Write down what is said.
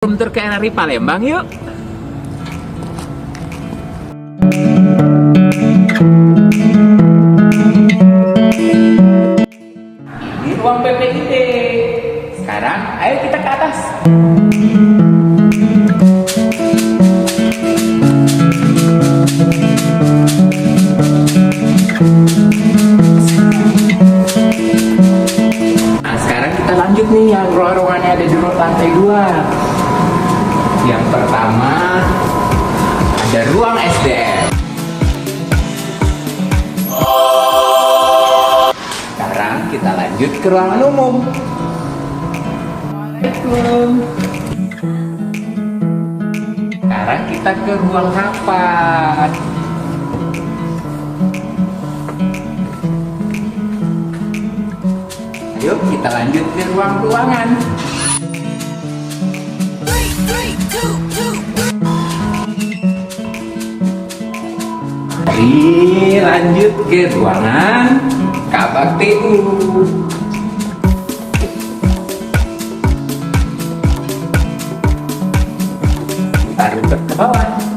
room tour ke RRI Palembang yuk. Di ruang PPID. Sekarang ayo kita ke atas. Nah, sekarang kita lanjut nih yang ruangannya ada di lantai 2. Yang pertama ada ruang SDM. Sekarang kita lanjut ke ruangan umum. Assalamualaikum. Sekarang kita ke ruang rapat. Yuk kita lanjut ke ruangan. Mari lanjut ke ruangan Kabak TU. Tarik ke bawah.